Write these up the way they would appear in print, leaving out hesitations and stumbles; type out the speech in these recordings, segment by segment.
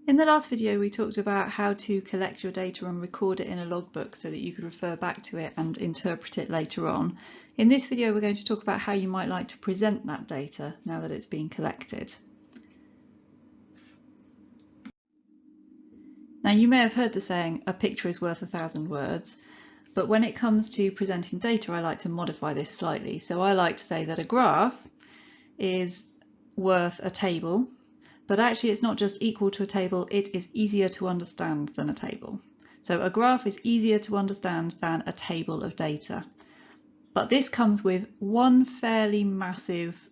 In the last video, we talked about how to collect your data and record it in a logbook so that you could refer back to it and interpret it later on. In this video, we're going to talk about how you might like to present that data now that it's been collected. Now, you may have heard the saying, a picture is worth 1,000 words, but when it comes to presenting data, I like to modify this slightly. So I like to say that a graph is worth a table, but actually it's not just equal to a table, it is easier to understand than a table. So a graph is easier to understand than a table of data. But this comes with one fairly massive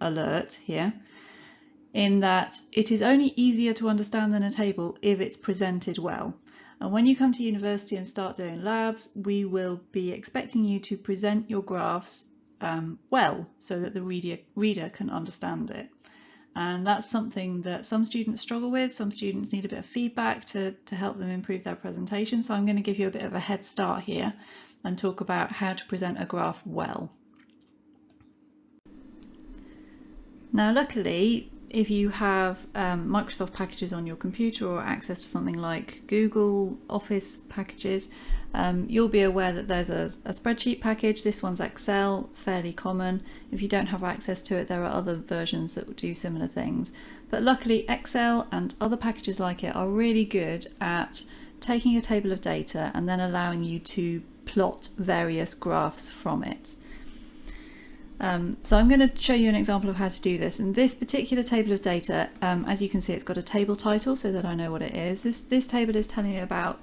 alert here, in that it is only easier to understand than a table if it's presented well. And when you come to university and start doing labs, we will be expecting you to present your graphs well, so that the reader can understand it. And that's something that some students struggle with. Some students need a bit of feedback to help them improve their presentation. So I'm going to give you a bit of a head start here and talk about how to present a graph well. Now, luckily, if you have Microsoft packages on your computer or access to something like Google Office packages, you'll be aware that there's a spreadsheet package. This one's Excel, fairly common. If you don't have access to it, there are other versions that will do similar things. But luckily, Excel and other packages like it are really good at taking a table of data and then allowing you to plot various graphs from it. So I'm going to show you an example of how to do this. And this particular table of data, as you can see, it's got a table title so that I know what it is. This table is telling you about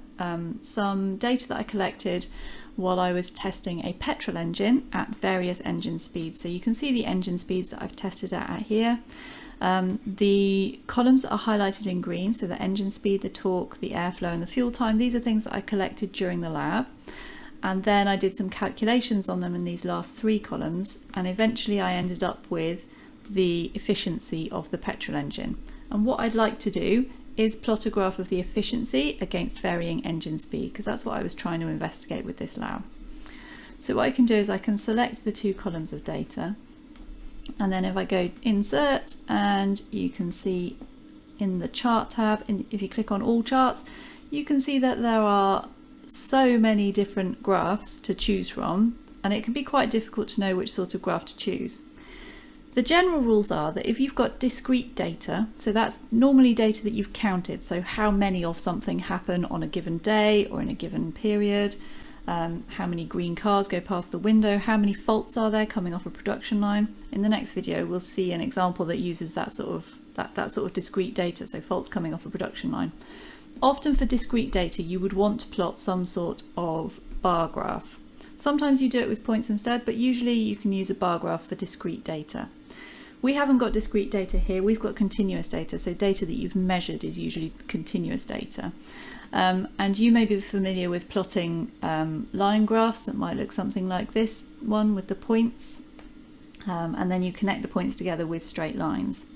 some data that I collected while I was testing a petrol engine at various engine speeds. So you can see the engine speeds that I've tested at here. The columns that are highlighted in green, so the engine speed, the torque, the airflow and the fuel time, these are things that I collected during the lab. And then I did some calculations on them in these last three columns, and eventually I ended up with the efficiency of the petrol engine. And what I'd like to do is plot a graph of the efficiency against varying engine speed, because that's what I was trying to investigate with this lab. So what I can do is I can select the two columns of data, and then if I go insert, and you can see in the chart tab, if you click on all charts, you can see that there are so many different graphs to choose from, and it can be quite difficult to know which sort of graph to choose. The general rules are that if you've got discrete data, so that's normally data that you've counted, so how many of something happen on a given day or in a given period, how many green cars go past the window, how many faults are there coming off a production line. In the next video we'll see an example that uses that sort of discrete data, so faults coming off a production line. Often for discrete data you would want to plot some sort of bar graph. Sometimes you do it with points instead, but usually you can use a bar graph for discrete data. We haven't got discrete data here, we've got continuous data, so data that you've measured is usually continuous data. And you may be familiar with plotting line graphs that might look something like this one with the points, and then you connect the points together with straight lines.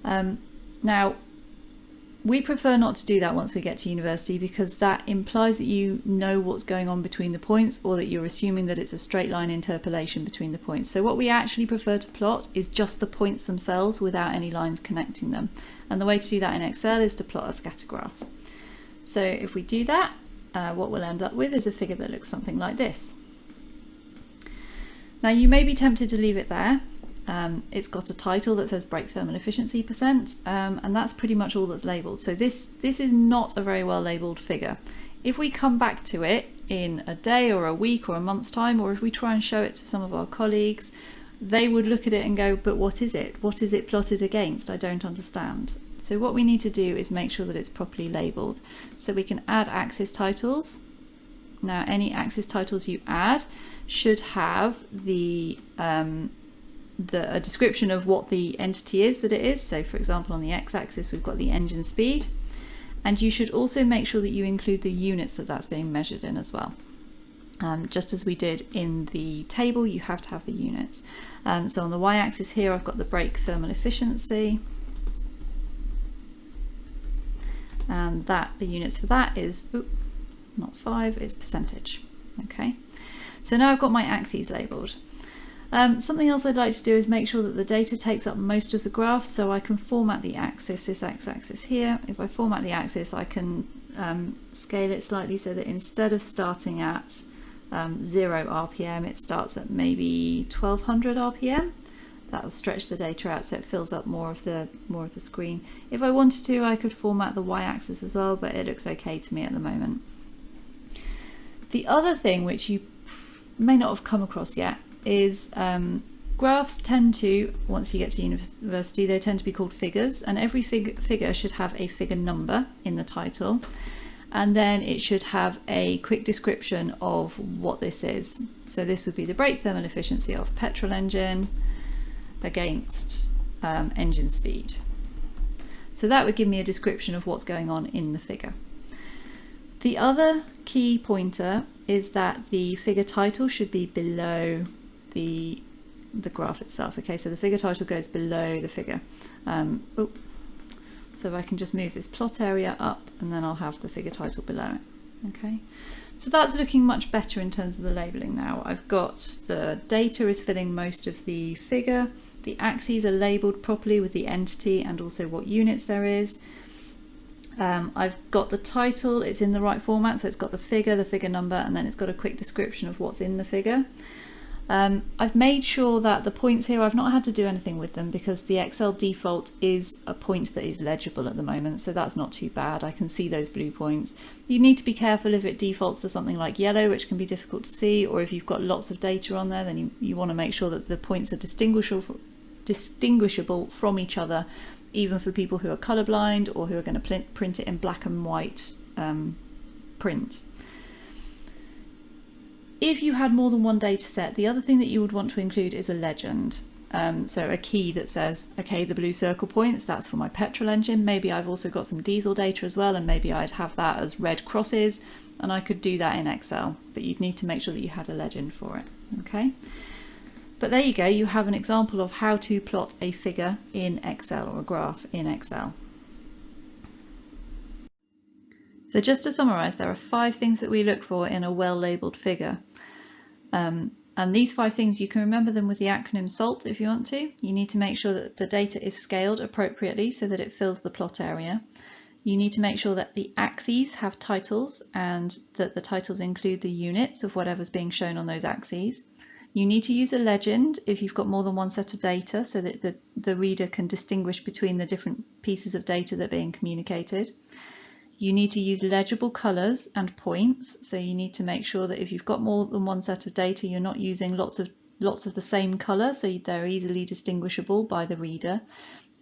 Now, we prefer not to do that once we get to university, because that implies that you know what's going on between the points, or that you're assuming that it's a straight line interpolation between the points. So what we actually prefer to plot is just the points themselves without any lines connecting them. And the way to do that in Excel is to plot a scatter graph. So if we do that, what we'll end up with is a figure that looks something like this. Now you may be tempted to leave it there. It's got a title that says brake thermal efficiency %, and that's pretty much all that's labelled. So this is not a very well labelled figure. If we come back to it in a day or a week or a month's time, or if we try and show it to some of our colleagues, they would look at it and go, but what is it? What is it plotted against? I don't understand. So what we need to do is make sure that it's properly labelled. So we can add axis titles. Now any axis titles you add should have a description of what the entity is that it is. So for example, on the x-axis we've got the engine speed, and you should also make sure that you include the units that that's being measured in as well. Just as we did in the table, you have to have the units. So on the y-axis here I've got the brake thermal efficiency, and the units for that is not 5, it's percentage. Okay, so now I've got my axes labelled. Something else I'd like to do is make sure that the data takes up most of the graph, so I can format the axis, this x-axis here. If I format the axis, I can scale it slightly so that instead of starting at 0 RPM, it starts at maybe 1200 RPM. That'll stretch the data out so it fills up more of the screen. If I wanted to, I could format the y-axis as well, but it looks okay to me at the moment. The other thing which you may not have come across yet is graphs tend to, once you get to university, they tend to be called figures, and every figure should have a figure number in the title, and then it should have a quick description of what this is. So this would be the brake thermal efficiency of petrol engine against engine speed. So that would give me a description of what's going on in the figure. The other key pointer is that the figure title should be below the graph itself. Okay, so the figure title goes below the figure. So if I can just move this plot area up, and then I'll have the figure title below it. Okay, so that's looking much better in terms of the labeling now. I've got the data is filling most of the figure. The axes are labeled properly with the entity and also what units there is. I've got the title, it's in the right format, so it's got the figure number, and then it's got a quick description of what's in the figure. I've made sure that the points here, I've not had to do anything with them because the Excel default is a point that is legible at the moment, so that's not too bad. I can see those blue points. You need to be careful if it defaults to something like yellow, which can be difficult to see, or if you've got lots of data on there, then you want to make sure that the points are distinguishable from each other, even for people who are colorblind or who are going to print it in black and white print. If you had more than one data set, the other thing that you would want to include is a legend. So a key that says, okay, the blue circle points, that's for my petrol engine. Maybe I've also got some diesel data as well, and maybe I'd have that as red crosses, and I could do that in Excel, but you'd need to make sure that you had a legend for it. Okay. But there you go, you have an example of how to plot a figure in Excel, or a graph in Excel. So just to summarize, there are 5 things that we look for in a well-labeled figure. And these 5 things, you can remember them with the acronym SALT if you want to. You need to make sure that the data is scaled appropriately so that it fills the plot area. You need to make sure that the axes have titles and that the titles include the units of whatever's being shown on those axes. You need to use a legend if you've got more than one set of data so that the reader can distinguish between the different pieces of data that are being communicated. You need to use legible colours and points, so you need to make sure that if you've got more than one set of data, you're not using lots of the same colour, so they're easily distinguishable by the reader.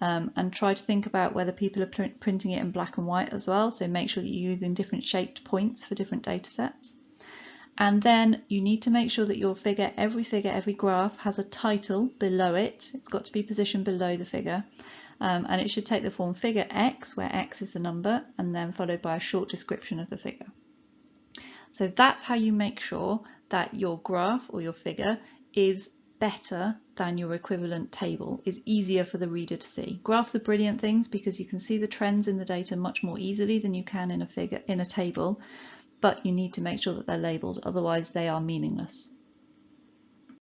And try to think about whether people are printing it in black and white as well, so make sure that you're using different shaped points for different data sets. And then you need to make sure that your figure, every graph has a title below it. It's got to be positioned below the figure. And it should take the form figure X, where X is the number, and then followed by a short description of the figure. So that's how you make sure that your graph or your figure is better than your equivalent table, is easier for the reader to see. Graphs are brilliant things because you can see the trends in the data much more easily than you can in a table, but you need to make sure that they're labelled, otherwise they are meaningless.